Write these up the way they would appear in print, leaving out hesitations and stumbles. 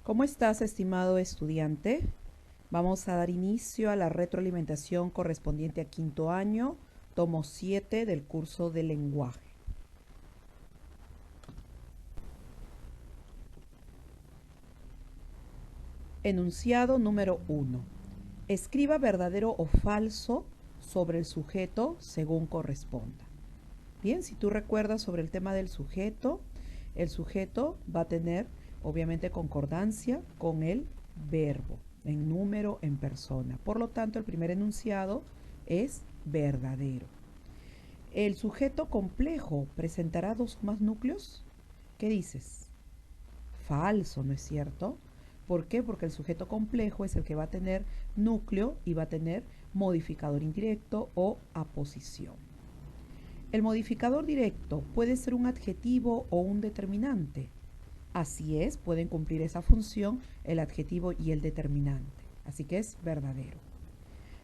¿Cómo estás, estimado estudiante? Vamos a dar inicio a la retroalimentación correspondiente a quinto año, tomo 7 del curso de lenguaje. Enunciado número 1. Escriba verdadero o falso sobre el sujeto según corresponda. Bien, si tú recuerdas sobre el tema del sujeto, el sujeto va a tener obviamente concordancia con el verbo, en número, en persona. Por lo tanto, el primer enunciado es verdadero. ¿El sujeto complejo presentará dos o más núcleos? ¿Qué dices? Falso, ¿no es cierto? ¿Por qué? Porque el sujeto complejo es el que va a tener núcleo y va a tener modificador indirecto o aposición. El modificador directo puede ser un adjetivo o un determinante. Así es, pueden cumplir esa función el adjetivo y el determinante. Así que es verdadero.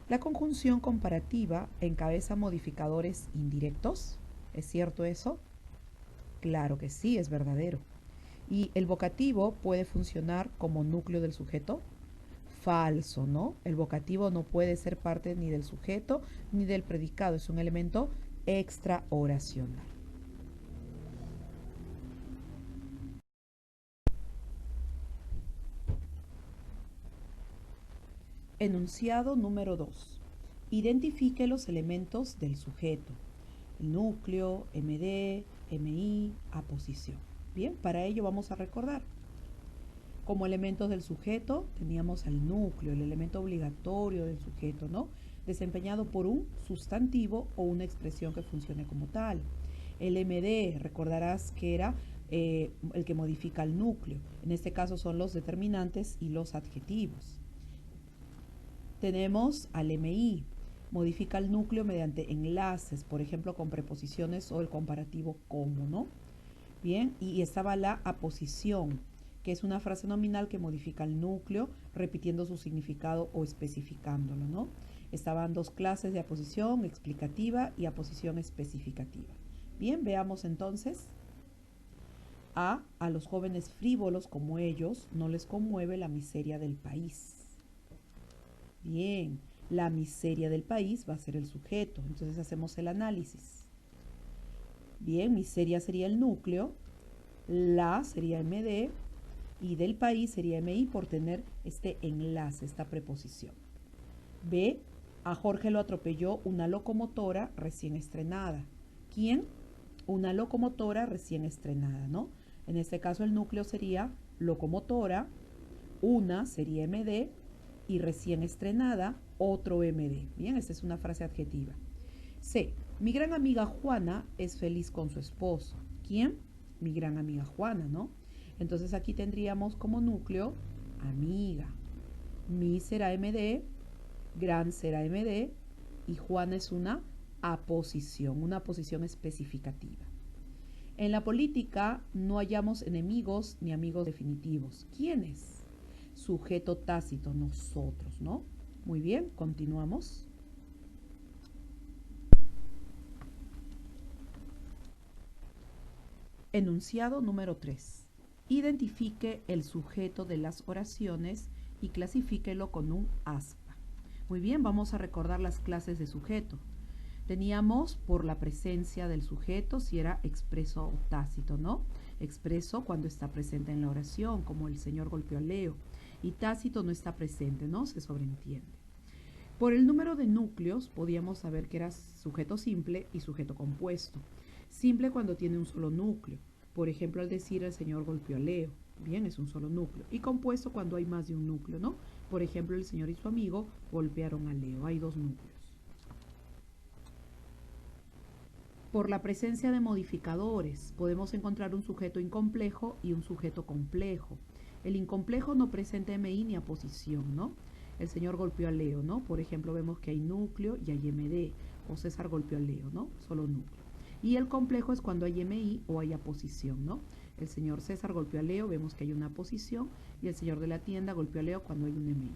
La conjunción comparativa encabeza modificadores indirectos. ¿Es cierto eso? Claro que sí, es verdadero. ¿Y el vocativo puede funcionar como núcleo del sujeto? Falso, ¿no? El vocativo no puede ser parte ni del sujeto ni del predicado, es un elemento extraoracional. Enunciado número 2. Identifique los elementos del sujeto. El núcleo, MD, MI, aposición. Bien, para ello vamos a recordar. Como elementos del sujeto teníamos al núcleo, el elemento obligatorio del sujeto, ¿no? Desempeñado por un sustantivo o una expresión que funcione como tal. El MD, recordarás que era el que modifica el núcleo. En este caso son los determinantes y los adjetivos. Tenemos al MI, modifica el núcleo mediante enlaces, por ejemplo con preposiciones o el comparativo como, ¿no? Bien, y estaba la aposición, que es una frase nominal que modifica el núcleo, repitiendo su significado o especificándolo, ¿no? Estaban dos clases de aposición explicativa y aposición especificativa. Bien, veamos entonces. A los jóvenes frívolos como ellos no les conmueve la miseria del país. Bien, la miseria del país va a ser el sujeto. Entonces hacemos el análisis. Bien, miseria sería el núcleo, la sería MD y del país sería MI por tener este enlace, esta preposición. B, a Jorge lo atropelló una locomotora recién estrenada. ¿Quién? Una locomotora recién estrenada, ¿no? En este caso el núcleo sería locomotora, una sería MD y recién estrenada otro MD. Bien, esta es una frase adjetiva. C. Mi gran amiga Juana es feliz con su esposo. ¿Quién? Mi gran amiga Juana, ¿no? Entonces aquí tendríamos como núcleo amiga. Mi será MD, gran será MD y Juana es una aposición especificativa. En la política no hallamos enemigos ni amigos definitivos. ¿Quiénes? Sujeto tácito, nosotros, ¿no? Muy bien, continuamos. Enunciado número 3. Identifique el sujeto de las oraciones y clasifíquelo con un aspa. Muy bien, vamos a recordar las clases de sujeto. Teníamos por la presencia del sujeto si era expreso o tácito, ¿no? Expreso cuando está presente en la oración, como el señor golpeó a Leo, y tácito no está presente, ¿no? Se sobreentiende. Por el número de núcleos podíamos saber que era sujeto simple y sujeto compuesto. Simple cuando tiene un solo núcleo. Por ejemplo, al decir el señor golpeó a Leo. Bien, es un solo núcleo. Y compuesto cuando hay más de un núcleo, ¿no? Por ejemplo, el señor y su amigo golpearon a Leo. Hay dos núcleos. Por la presencia de modificadores, podemos encontrar un sujeto incomplejo y un sujeto complejo. El incomplejo no presenta MI ni aposición, ¿no? El señor golpeó a Leo, ¿no? Por ejemplo, vemos que hay núcleo y hay MD. O César golpeó a Leo, ¿no? Solo núcleo. Y el complejo es cuando hay MI o hay aposición, ¿no? El señor César golpeó a Leo, vemos que hay una aposición. Y el señor de la tienda golpeó a Leo cuando hay un MI.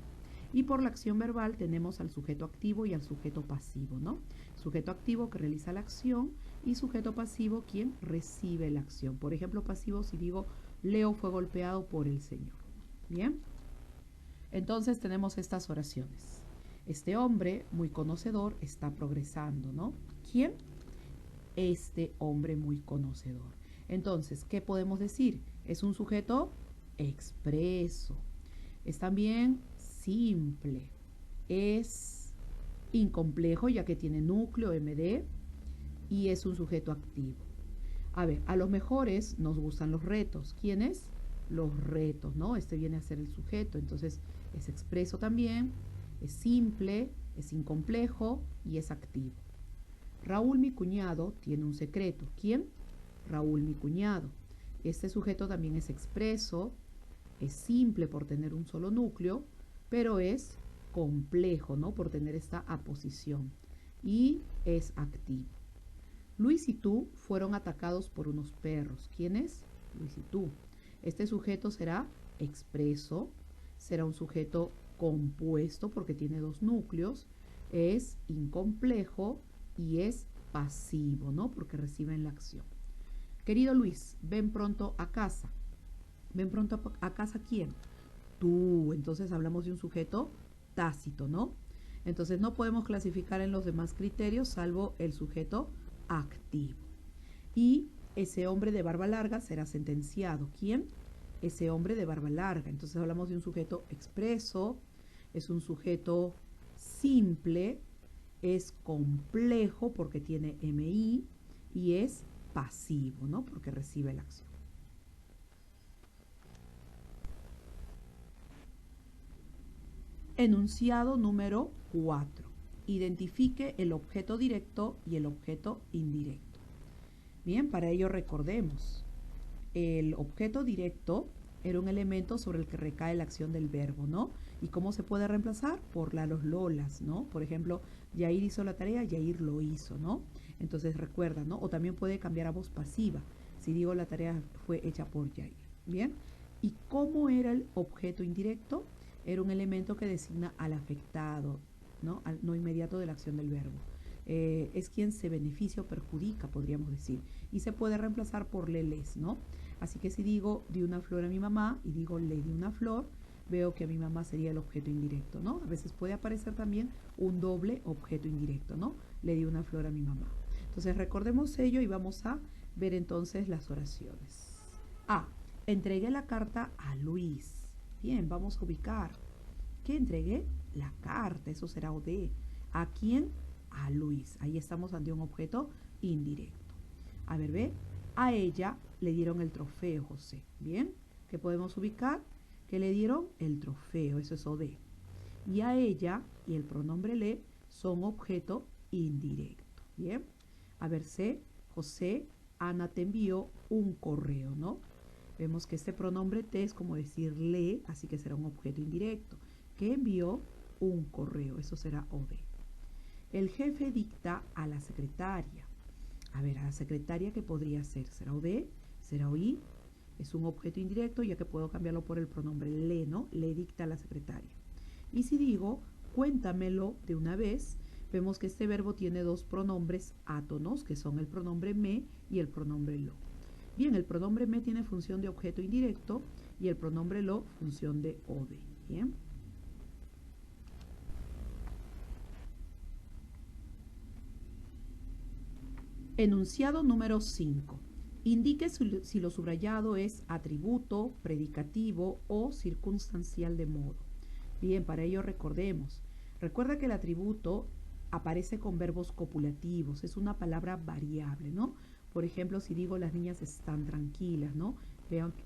Y por la acción verbal tenemos al sujeto activo y al sujeto pasivo, ¿no? Sujeto activo que realiza la acción y sujeto pasivo quien recibe la acción. Por ejemplo, pasivo si digo Leo fue golpeado por el señor. Bien, entonces tenemos estas oraciones. Este hombre muy conocedor está progresando, ¿no? ¿Quién? Este hombre muy conocedor. Entonces, ¿qué podemos decir? Es un sujeto expreso. Es también simple. Es incomplejo ya que tiene núcleo MD y es un sujeto activo. A ver, a los mejores nos gustan los retos. ¿Quiénes? Los retos, ¿no? Este viene a ser el sujeto. Entonces, es expreso también, es simple, es incomplejo y es activo. Raúl, mi cuñado, tiene un secreto. ¿Quién? Raúl, mi cuñado. Este sujeto también es expreso, es simple por tener un solo núcleo, pero es complejo, ¿no? Por tener esta aposición. Y es activo. Luis y tú fueron atacados por unos perros. ¿Quién es? Luis y tú. Este sujeto será expreso, será un sujeto compuesto porque tiene dos núcleos, es incomplejo y es pasivo, ¿no? Porque reciben la acción. Querido Luis, ven pronto a casa. ¿Ven pronto a casa quién? Tú. Entonces hablamos de un sujeto tácito, ¿no? Entonces no podemos clasificar en los demás criterios salvo el sujeto activo. Y ese hombre de barba larga será sentenciado. ¿Quién? Ese hombre de barba larga. Entonces hablamos de un sujeto expreso, es un sujeto simple, es complejo porque tiene MI y es pasivo, ¿no? Porque recibe la acción. Enunciado número 4. Identifique el objeto directo y el objeto indirecto. Bien, para ello recordemos. El objeto directo era un elemento sobre el que recae la acción del verbo, ¿no? ¿Y cómo se puede reemplazar? Por los lolas, ¿no? Por ejemplo, Yair hizo la tarea, Yair lo hizo, ¿no? Entonces recuerda, ¿no? O también puede cambiar a voz pasiva. Si digo la tarea fue hecha por Yair. Bien. ¿Y cómo era el objeto indirecto? Era un elemento que designa al afectado, ¿no? Al no inmediato de la acción del verbo. Es quien se beneficia o perjudica, podríamos decir. Y se puede reemplazar por les, ¿no? Así que si digo di una flor a mi mamá y digo le di una flor, veo que a mi mamá sería el objeto indirecto, ¿no? A veces puede aparecer también un doble objeto indirecto, ¿no? Le di una flor a mi mamá. Entonces recordemos ello y vamos a ver entonces las oraciones. A. Entregué la carta a Luis. Bien, vamos a ubicar. ¿Qué entregué? La carta, eso será OD. ¿A quién? A Luis. Ahí estamos ante un objeto indirecto. A ver, ve. A ella le dieron el trofeo, José. Bien, ¿qué podemos ubicar? Que le dieron el trofeo, eso es OD. Y a ella y el pronombre le son objeto indirecto. Bien, a ver, C. José, Ana te envió un correo, ¿no? Vemos que este pronombre te es como decir le, así que será un objeto indirecto. Que envió un correo, eso será OD. El jefe dicta a la secretaria. A ver, a la secretaria, ¿qué podría ser? ¿Será OD? ¿Será OI? Es un objeto indirecto ya que puedo cambiarlo por el pronombre le, ¿no? Le dicta a la secretaria. Y si digo, cuéntamelo de una vez, vemos que este verbo tiene dos pronombres átonos, que son el pronombre me y el pronombre lo. Bien, el pronombre me tiene función de objeto indirecto y el pronombre lo función de OD. Bien. Enunciado número 5. Indique si lo subrayado es atributo, predicativo o circunstancial de modo. Bien, para ello recordemos. Recuerda que el atributo aparece con verbos copulativos, es una palabra variable, ¿no? Por ejemplo, si digo las niñas están tranquilas, ¿no?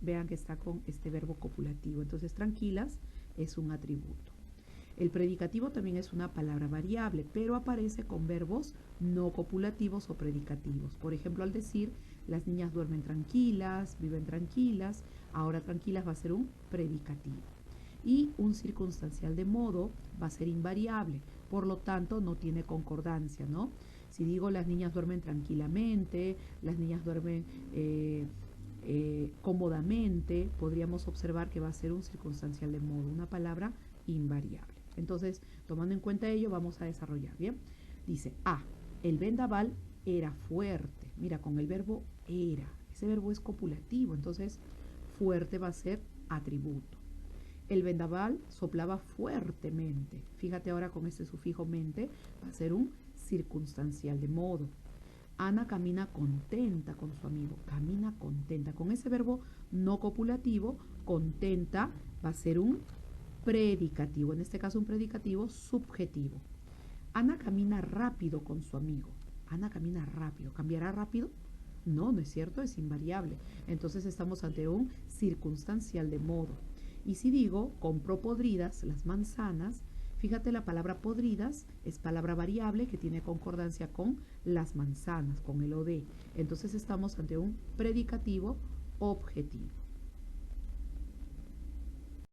Vean que está con este verbo copulativo. Entonces, tranquilas es un atributo. El predicativo también es una palabra variable, pero aparece con verbos no copulativos o predicativos. Por ejemplo, al decir las niñas duermen tranquilas, viven tranquilas, ahora tranquilas va a ser un predicativo. Y un circunstancial de modo va a ser invariable, por lo tanto no tiene concordancia, ¿no? Si digo las niñas duermen tranquilamente, las niñas duermen cómodamente, podríamos observar que va a ser un circunstancial de modo, una palabra invariable. Entonces, tomando en cuenta ello, vamos a desarrollar, ¿bien? Dice, el vendaval era fuerte. Mira, con el verbo era. Ese verbo es copulativo, entonces fuerte va a ser atributo. El vendaval soplaba fuertemente. Fíjate ahora con este sufijo mente, va a ser un circunstancial de modo. Ana camina contenta con su amigo. Camina contenta. Con ese verbo no copulativo, contenta va a ser un predicativo. En este caso un predicativo subjetivo. Ana camina rápido con su amigo. Ana camina rápido. ¿Cambiará rápido? No, no es cierto, es invariable. Entonces estamos ante un circunstancial de modo. Y si digo, compró podridas las manzanas, fíjate, la palabra podridas es palabra variable que tiene concordancia con las manzanas, con el o de. Entonces estamos ante un predicativo objetivo.